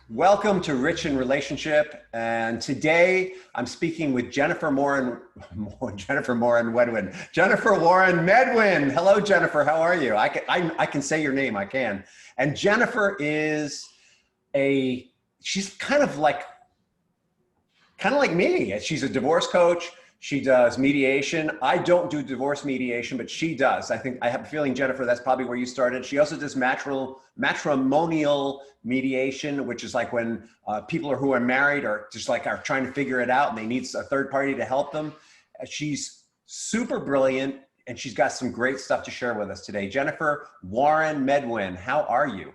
Welcome to Rich in Relationship, and today I'm speaking with Jennifer Warren Medwin. Jennifer Warren Medwin. Hello, Jennifer. How are you? I can say your name. I can. And Jennifer is she's kind of like me. She's a divorce coach. She does mediation. I don't do divorce mediation, but she does. I have a feeling, Jennifer, that's probably where you started. She also does matrimonial mediation, which is like when people who are married are trying to figure it out and they need a third party to help them. She's super brilliant and she's got some great stuff to share with us today. Jennifer Warren Medwin, how are you?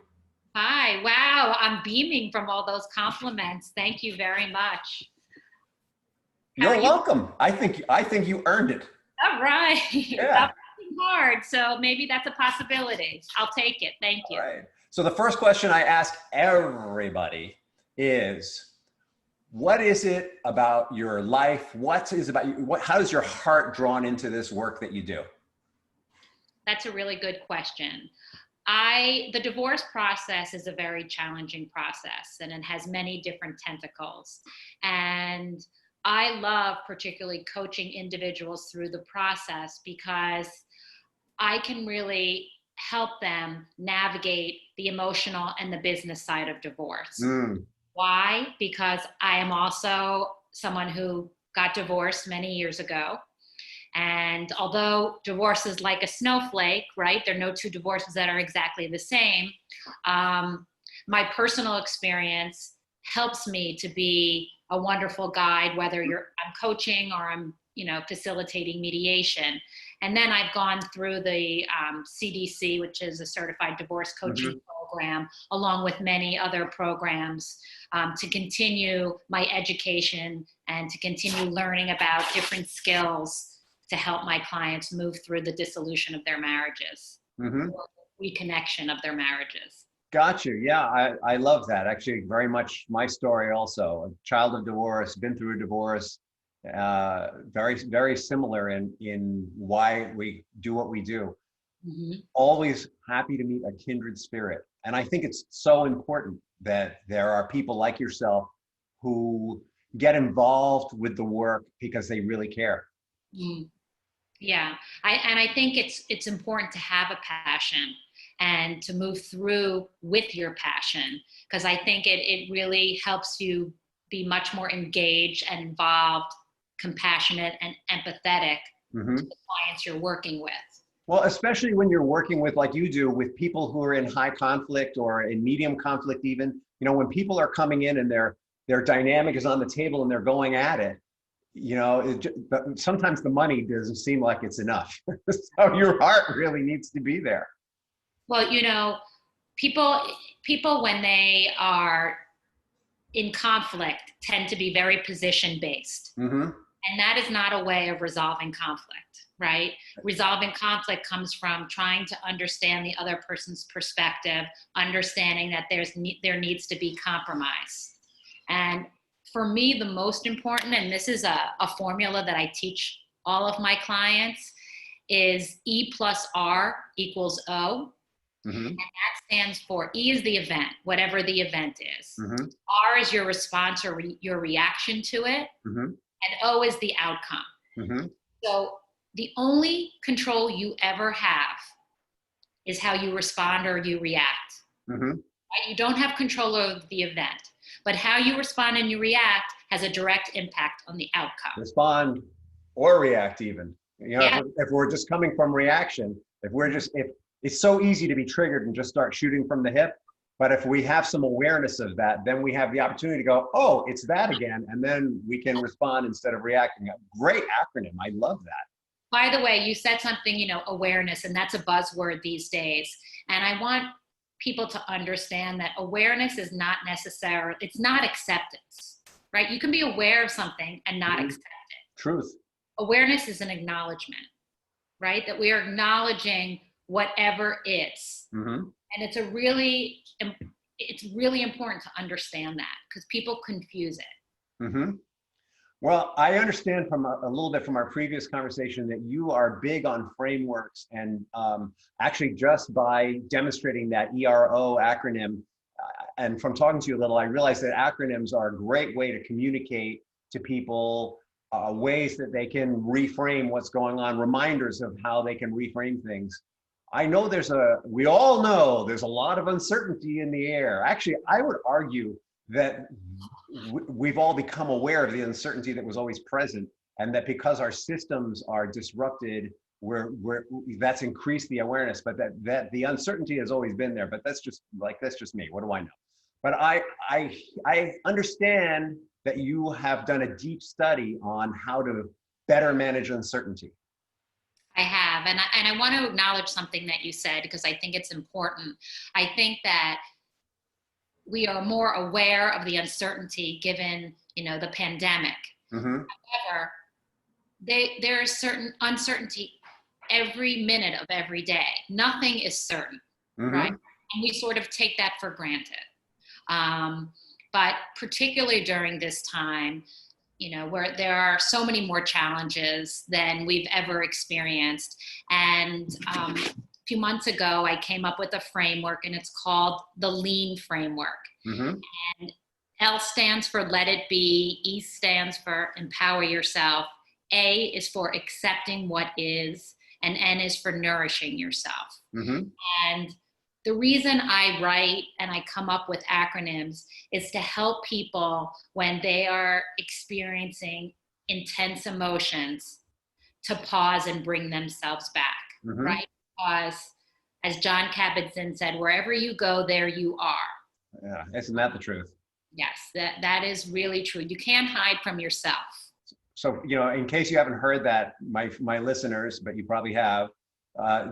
Hi, wow, I'm beaming from all those compliments. Thank you very much. You're welcome. I think you earned it. All right. Yeah. That's hard, so maybe that's a possibility. I'll take it. Thank you. All right. So the first question I ask everybody is, what is it about your life? How is your heart drawn into this work that you do? That's a really good question. The divorce process is a very challenging process, and it has many different tentacles. And I love particularly coaching individuals through the process because I can really help them navigate the emotional and the business side of divorce. Why? Because I am also someone who got divorced many years ago. And although divorce is like a snowflake, right? There are no two divorces that are exactly the same. My personal experience helps me to be a wonderful guide, whether I'm coaching or I'm, facilitating mediation. And then I've gone through the CDC, which is a Certified Divorce Coaching program, along with many other programs, to continue my education and to continue learning about different skills to help my clients move through the dissolution of their marriages, or reconnection of their marriages. Got you. Yeah, I love that. Actually, very much my story also. A child of divorce, been through a divorce, very, very similar in why we do what we do. Always happy to meet a kindred spirit. And I think it's so important that there are people like yourself who get involved with the work because they really care. Yeah, I think it's important to have a passion and to move through with your passion, because I think it really helps you be much more engaged and involved, compassionate and empathetic to the clients you're working with. Well, especially when you're working with, like you do, with people who are in high conflict or in medium conflict even, when people are coming in and their dynamic is on the table and they're going at it, sometimes the money doesn't seem like it's enough. So your heart really needs to be there. Well, people when they are in conflict tend to be very position-based. And that is not a way of resolving conflict, right? Resolving conflict comes from trying to understand the other person's perspective, understanding that there needs to be compromise. And for me, the most important, and this is a formula that I teach all of my clients, is E plus R equals O. And that stands for, E is the event, whatever the event is. R is your response or your reaction to it. And O is the outcome. So the only control you ever have is how you respond or you react. You don't have control over the event, but how you respond and you react has a direct impact on the outcome. Respond or react even. If we're just coming from reaction, if it's so easy to be triggered and just start shooting from the hip. But if we have some awareness of that, then we have the opportunity to go, oh, it's that again. And then we can respond instead of reacting. A great acronym. I love that. By the way, you said something, awareness, and that's a buzzword these days. And I want people to understand that awareness is not necessary. It's not acceptance, right? You can be aware of something and not accept it. Truth. Awareness is an acknowledgement, right? That we are acknowledging whatever is. And it's really important to understand that, because people confuse it. Well, I understand from a little bit from our previous conversation that you are big on frameworks, and actually just by demonstrating that ERO acronym, and from talking to you a little, I realized that acronyms are a great way to communicate to people ways that they can reframe what's going on, reminders of how they can reframe things. I know we all know there's a lot of uncertainty in the air. Actually, I would argue that we've all become aware of the uncertainty that was always present, and that because our systems are disrupted, that's increased the awareness, but that the uncertainty has always been there. But that's just me. What do I know? But I understand that you have done a deep study on how to better manage uncertainty. I have, and I want to acknowledge something that you said, because I think it's important. I think that we are more aware of the uncertainty given, the pandemic. Mm-hmm. However, there is certain uncertainty every minute of every day. Nothing is certain, Mm-hmm. right? And we sort of take that for granted. But particularly during this time, where there are so many more challenges than we've ever experienced. And a few months ago, I came up with a framework, and it's called the LEAN framework. Mm-hmm. And L stands for let it be, E stands for empower yourself, A is for accepting what is, and N is for nourishing yourself. Mm-hmm. And the reason I write and I come up with acronyms is to help people when they are experiencing intense emotions to pause and bring themselves back, Mm-hmm. right? Because as John Kabat-Zinn said, wherever you go, there you are. Yeah, isn't that the truth? Yes, that is really true. You can't hide from yourself. So, in case you haven't heard that, my listeners, but you probably have,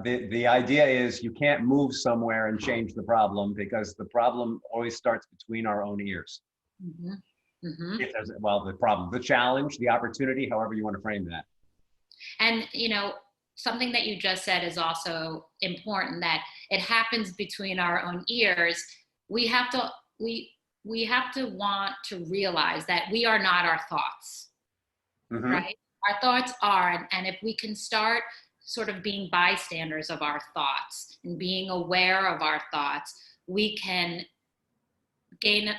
the idea is you can't move somewhere and change the problem, because the problem always starts between our own ears. Mm-hmm. Mm-hmm. The problem, the challenge, the opportunity, however you want to frame that. And, something that you just said is also important, that it happens between our own ears. We have to want to realize that we are not our thoughts, Mm-hmm. right? Our thoughts are, and if we can start sort of being bystanders of our thoughts and being aware of our thoughts, we can gain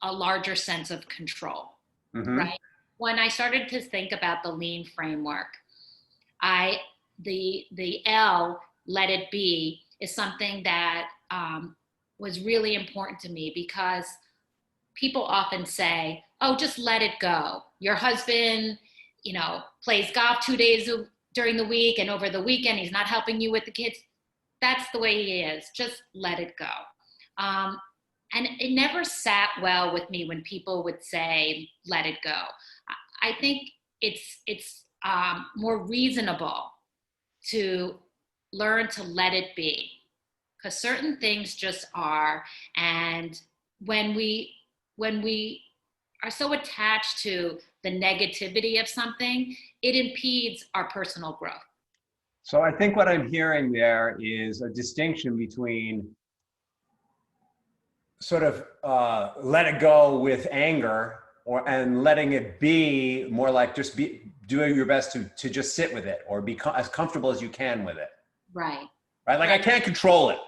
a larger sense of control, Mm-hmm. right? When I started to think about the LEAN framework, the L, let it be, is something that was really important to me, because people often say, oh, just let it go. Your husband, plays golf 2 days during the week, and over the weekend, he's not helping you with the kids. That's the way he is. Just let it go. And it never sat well with me when people would say, let it go. I think it's more reasonable to learn to let it be, because certain things just are. And when we are so attached to the negativity of something, it impedes our personal growth. So I think what I'm hearing there is a distinction between sort of let it go with anger, and letting it be more like just doing your best to just sit with it, or be as comfortable as you can with it. Right. Like I can't control it,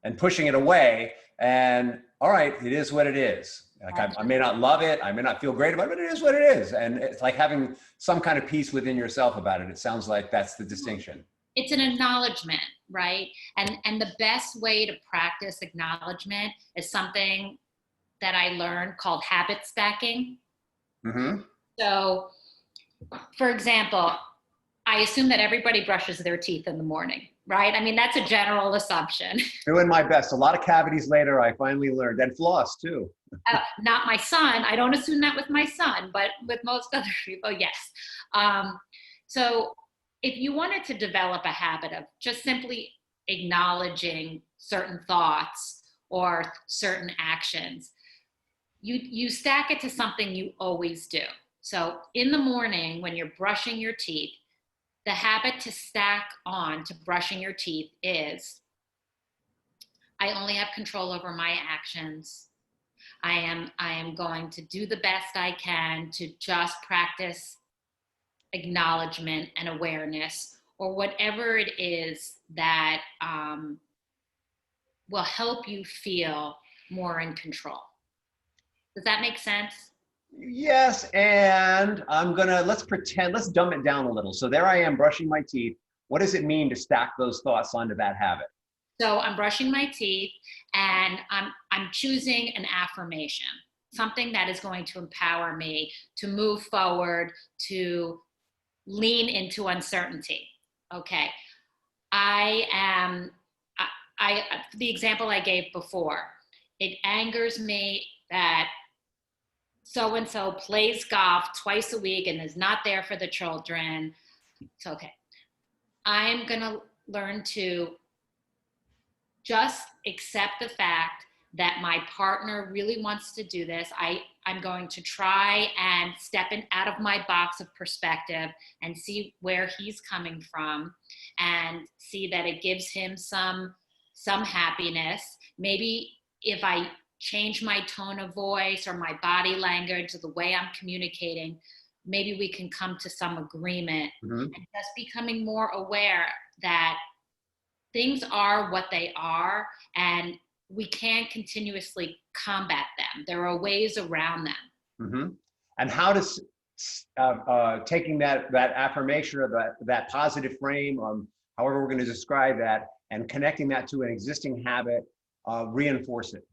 and pushing it away, and all right, it is what it is. Like I may not love it, I may not feel great about it, but it is what it is. And it's like having some kind of peace within yourself about it. It sounds like that's the distinction. It's an acknowledgement, right? And the best way to practice acknowledgement is something that I learned called habit stacking. Mm-hmm. So, for example, I assume that everybody brushes their teeth in the morning, right? I mean, that's a general assumption. Doing my best. A lot of cavities later, I finally learned. And floss too. Not my son. I don't assume that with my son, but with most other people, yes. So if you wanted to develop a habit of just simply acknowledging certain thoughts or certain actions, you stack it to something you always do. So in the morning, when you're brushing your teeth, the habit to stack on to brushing your teeth is, I only have control over my actions. I am going to do the best I can to just practice acknowledgement and awareness, or whatever it is that will help you feel more in control. Does that make sense? Yes, and let's dumb it down a little. So there I am brushing my teeth. What does it mean to stack those thoughts onto that habit? So I'm brushing my teeth and I'm choosing an affirmation, something that is going to empower me to move forward, to lean into uncertainty. Okay. The example I gave before, it angers me that so-and-so plays golf twice a week and is not there for the children. It's okay. I'm going to learn to just accept the fact that my partner really wants to do this. I'm going to try and step out of my box of perspective and see where he's coming from and see that it gives him some happiness. Maybe if I change my tone of voice or my body language or the way I'm communicating, maybe we can come to some agreement. And just becoming more aware that things are what they are and we can't continuously combat them. There are ways around them. And how does taking that affirmation or that positive frame, however we're going to describe that, and connecting that to an existing habit, reinforce it?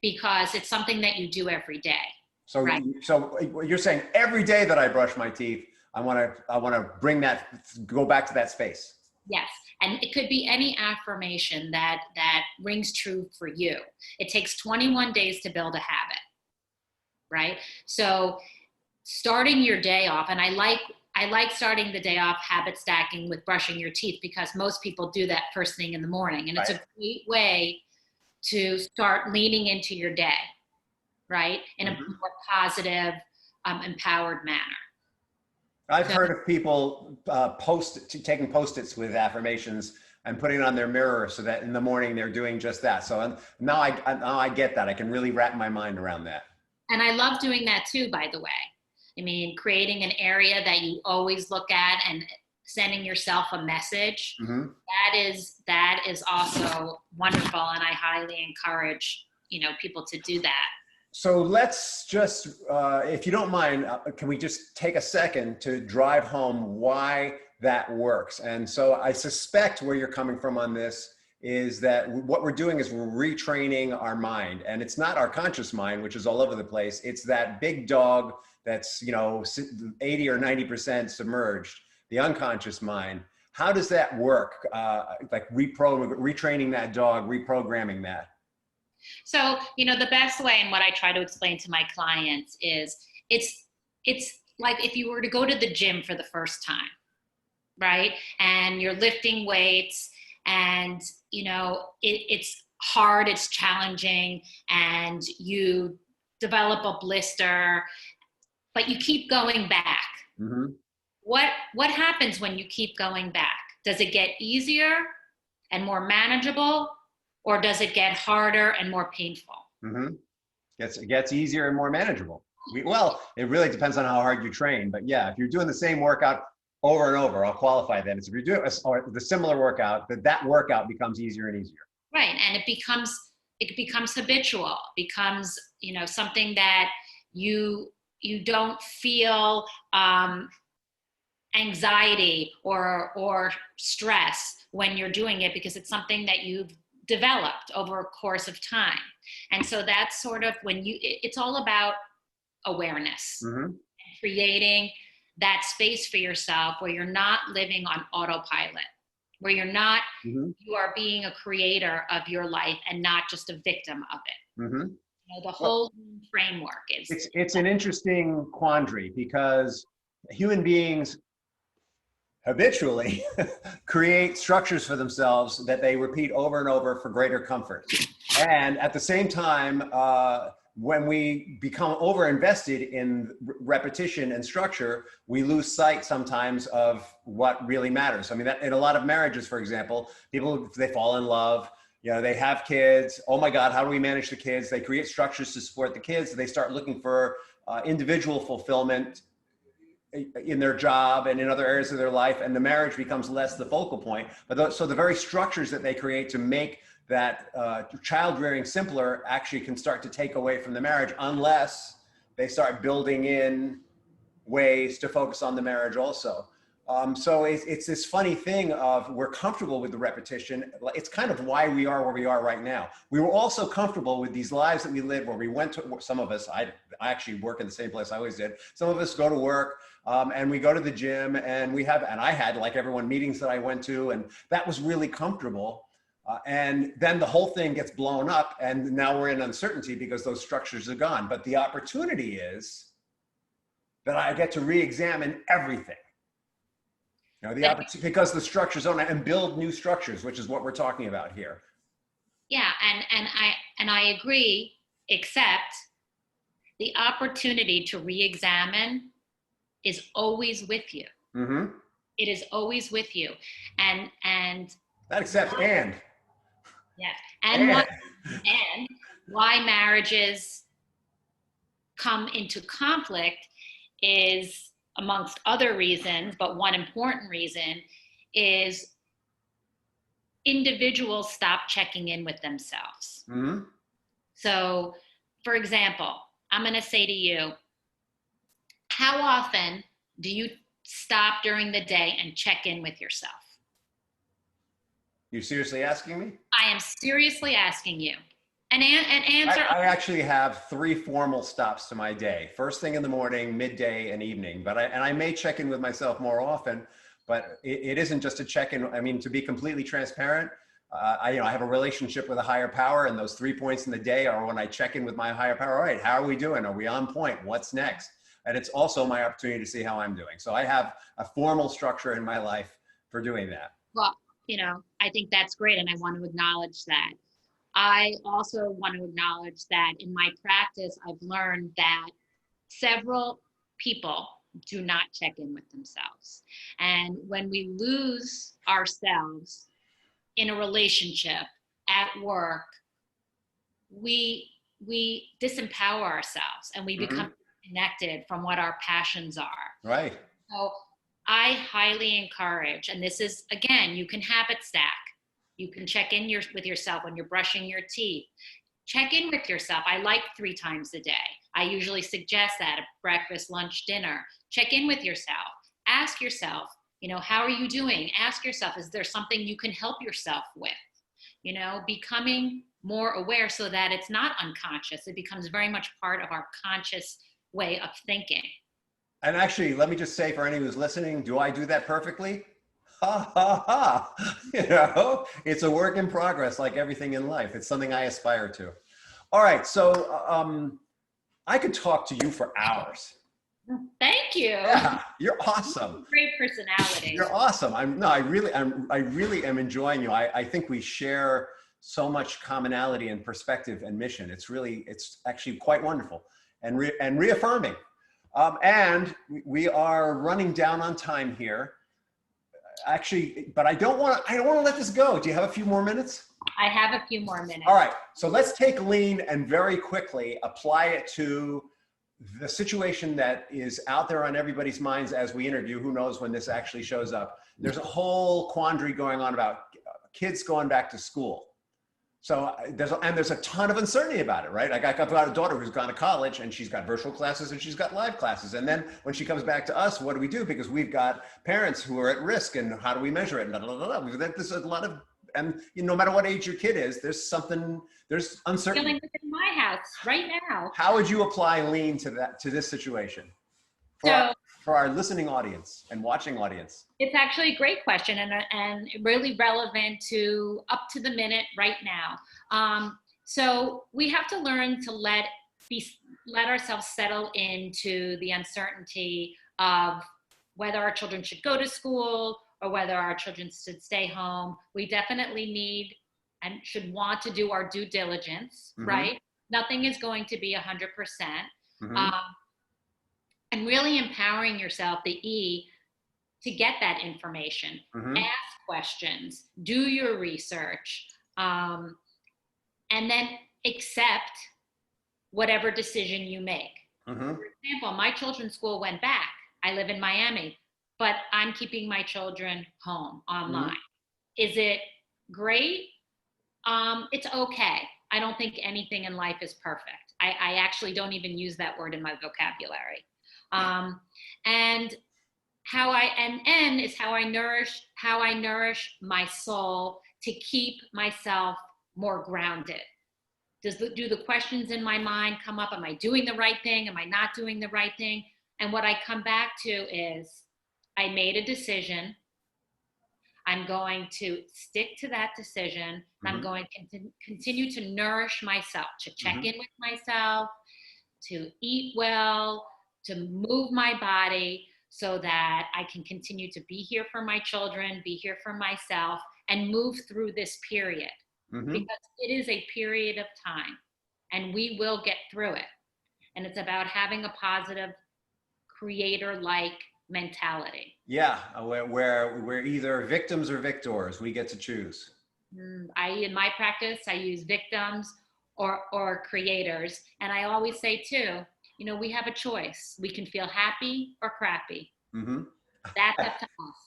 Because it's something that you do every day. So, right? So you're saying every day that I brush my teeth, I want to go back to that space. Yes. And it could be any affirmation that rings true for you. It takes 21 days to build a habit, right? So starting your day off, and I like starting the day off habit stacking with brushing your teeth because most people do that first thing in the morning. And it's a great way to start leaning into your day, right? In a more positive, empowered manner. I've heard of people taking Post-its with affirmations and putting it on their mirror so that in the morning they're doing just that. So now I get that. I can really wrap my mind around that. And I love doing that too, by the way. I mean, creating an area that you always look at and sending yourself a message, that is also wonderful. And I highly encourage, people to do that. So let's just, if you don't mind, can we just take a second to drive home why that works? And so I suspect where you're coming from on this is that what we're doing is we're retraining our mind. And it's not our conscious mind, which is all over the place. It's that big dog that's, 80 or 90% submerged, the unconscious mind. How does that work? Like retraining that dog, reprogramming that? So, the best way, and what I try to explain to my clients is it's like if you were to go to the gym for the first time, right? And you're lifting weights and, it's hard, it's challenging, and you develop a blister, but you keep going back. What happens when you keep going back? Does it get easier and more manageable? Or does it get harder and more painful? It gets easier and more manageable. Well, it really depends on how hard you train. But yeah, if you're doing the same workout over and over, I'll qualify that. If you're doing the similar workout, that workout becomes easier and easier. Right, and it becomes habitual. Becomes something that you don't feel anxiety or stress when you're doing it because it's something that you've developed over a course of time. And so that's sort of it's all about awareness, and creating that space for yourself where you're not living on autopilot, where you're not, you are being a creator of your life and not just a victim of it. The whole framework is. It's an interesting quandary because human beings habitually create structures for themselves that they repeat over and over for greater comfort. And at the same time, when we become over-invested in repetition and structure, we lose sight sometimes of what really matters. I mean, that in a lot of marriages, for example, people, they fall in love, they have kids. Oh my God, how do we manage the kids? They create structures to support the kids. They start looking for individual fulfillment in their job and in other areas of their life, and the marriage becomes less the focal point. But so the very structures that they create to make that child rearing simpler actually can start to take away from the marriage unless they start building in ways to focus on the marriage also. So it's this funny thing of we're comfortable with the repetition. It's kind of why we are where we are right now. We were also comfortable with these lives that we live where we went to, some of us, I actually work in the same place I always did. Some of us go to work and we go to the gym and I had, like everyone, meetings that I went to, and that was really comfortable. And then the whole thing gets blown up and now we're in uncertainty because those structures are gone. But the opportunity is that I get to re-examine everything. You know, the opportunity, because the structures on it, and build new structures, which is what we're talking about here. Yeah, and I agree, except the opportunity to re-examine is always with you. Mm-hmm. It is always with you. And that accepts and. Yeah. And why marriages come into conflict is, amongst other reasons, but one important reason is individuals stop checking in with themselves. Mm-hmm. So, for example, I'm going to say to you, how often do you stop during the day and check in with yourself? You seriously asking me? I am seriously asking you. An answer. I actually have 3 formal stops to my day. First thing in the morning, midday, and evening. But I may check in with myself more often, but it isn't just a check-in. I mean, to be completely transparent, I have a relationship with a higher power, and those 3 points in the day are when I check in with my higher power. All right, how are we doing? Are we on point? What's next? And it's also my opportunity to see how I'm doing. So I have a formal structure in my life for doing that. Well, I think that's great, and I want to acknowledge that. I also want to acknowledge that in my practice, I've learned that several people do not check in with themselves. And when we lose ourselves in a relationship, at work, we disempower ourselves and we become disconnected from what our passions are. Right. So I highly encourage, and this is, again, you can habit stack. You can check in with yourself when you're brushing your teeth. Check in with yourself. I like 3 times a day. I usually suggest that at breakfast, lunch, dinner. Check in with yourself. Ask yourself, how are you doing? Ask yourself, is there something you can help yourself with? Becoming more aware so that it's not unconscious. It becomes very much part of our conscious way of thinking. And actually, let me just say for anyone who's listening, do I do that perfectly? Ha, ha, ha. It's a work in progress, like everything in life. It's something I aspire to. All right. So I could talk to you for hours. Thank you. Yeah, you're awesome. Great personality. You're awesome. I really am enjoying you. I think we share so much commonality and perspective and mission. It's actually quite wonderful and reaffirming. And we are running down on time here. Actually, but I don't want to let this go. Do you have a few more minutes? I have a few more minutes. All right. So let's take lean and very quickly apply it to the situation that is out there on everybody's minds as we interview. Who knows when this actually shows up? There's a whole quandary going on about kids going back to school. So there's a ton of uncertainty about it, right? I've got a daughter who's gone to college and she's got virtual classes and she's got live classes. And then when she comes back to us, what do we do? Because we've got parents who are at risk, and how do we measure it? And there's a lot of, and no matter what age your kid is, there's uncertainty. Feeling within my house right now. How would you apply lean to this situation for our listening audience and watching audience? It's actually a great question and really relevant to up to the minute right now. So we have to learn to let ourselves settle into the uncertainty of whether our children should go to school or whether our children should stay home. We definitely need and should want to do our due diligence, right? Nothing is going to be 100%. And really empowering yourself, the E, to get that information. Ask questions, do your research, and then accept whatever decision you make. For example, my children's school went back. I live in Miami, but I'm keeping my children home online. Is it great? It's okay. I don't think anything in life is perfect. I actually don't even use that word in my vocabulary. And N is how I nourish my soul to keep myself more grounded. Do the questions in my mind come up? Am I doing the right thing? Am I not doing the right thing? And what I come back to is, I made a decision. I'm going to stick to that decision. And I'm going to continue to nourish myself, to check in with myself, to eat well, to move my body so that I can continue to be here for my children, be here for myself, and move through this period. Because it is a period of time and we will get through it. And it's about having a positive creator-like mentality. Yeah, where we're either victims or victors. We get to choose. In my practice, I use victims or creators. And I always say too, we have a choice. We can feel happy or crappy. That's up to us.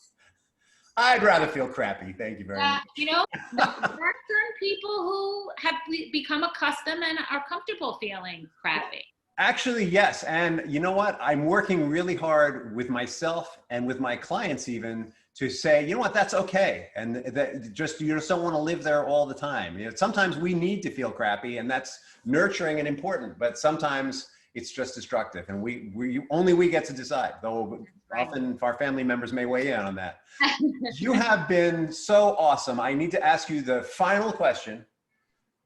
I'd rather feel crappy. Thank you very much. There are certain people who have become accustomed and are comfortable feeling crappy. Actually, yes. And you know what? I'm working really hard with myself and with my clients even to say, you know what, that's okay. And that just, you just don't want to live there all the time. Sometimes we need to feel crappy, and that's nurturing and important, but sometimes it's just destructive, and only we get to decide, though often our family members may weigh in on that. You have been so awesome. I need to ask you the final question.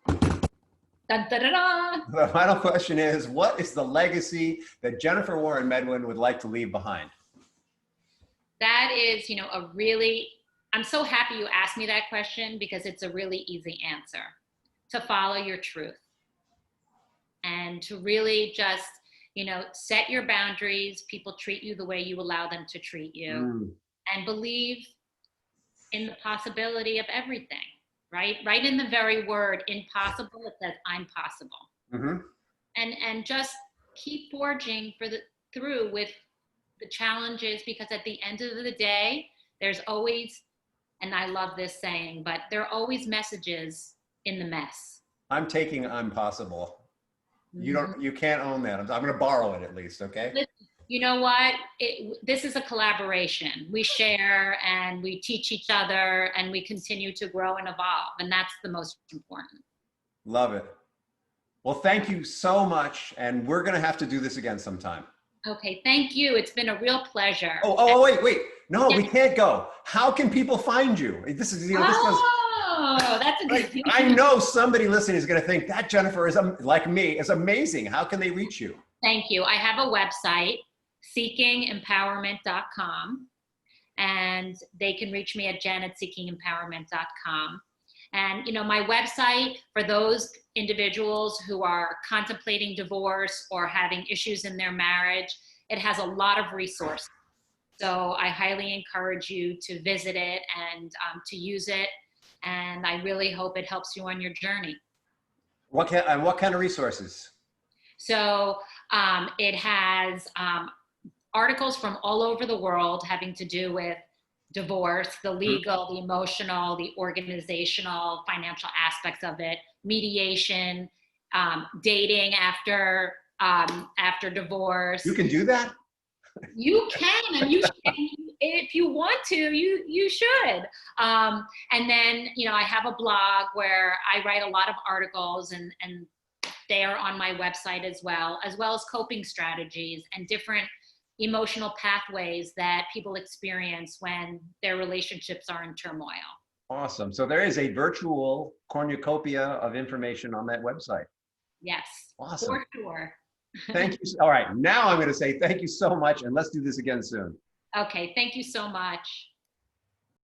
Dun, dun, dun, dun. The final question is, what is the legacy that Jennifer Warren Medwin would like to leave behind? That is, I'm so happy you asked me that question, because it's a really easy answer. To follow your truth. And to really just, set your boundaries. People treat you the way you allow them to treat you. And believe in the possibility of everything, right? Right in the very word impossible, it says I'm possible. And just keep forging through with the challenges, because at the end of the day, there's always, and I love this saying, but there are always messages in the mess. I'm taking I'm possible. You can't own that. I'm going to borrow it at least. Okay. You know what? This is a collaboration. We share and we teach each other, and we continue to grow and evolve. And that's the most important. Love it. Well, thank you so much. And we're going to have to do this again sometime. Okay. Thank you. It's been a real pleasure. Wait. No, we can't go. How can people find you? This is, that's a good I know somebody listening is going to think that Jennifer is, like me, is amazing. How can they reach you? Thank you. I have a website, seekingempowerment.com, and they can reach me at jen@seekingempowerment.com. And, my website, for those individuals who are contemplating divorce or having issues in their marriage, it has a lot of resources. So I highly encourage you to visit it and to use it. And I really hope it helps you on your journey. What kind of resources? So it has articles from all over the world having to do with divorce, the legal, the emotional, the organizational, financial aspects of it, mediation, dating after divorce. You can do that? You can, and if you want to, you should. And then, I have a blog where I write a lot of articles, and they are on my website as well as coping strategies and different emotional pathways that people experience when their relationships are in turmoil. Awesome. So there is a virtual cornucopia of information on that website. Yes. Awesome. For sure. Thank you. All right. Now I'm going to say thank you so much, and let's do this again soon. Okay. Thank you so much.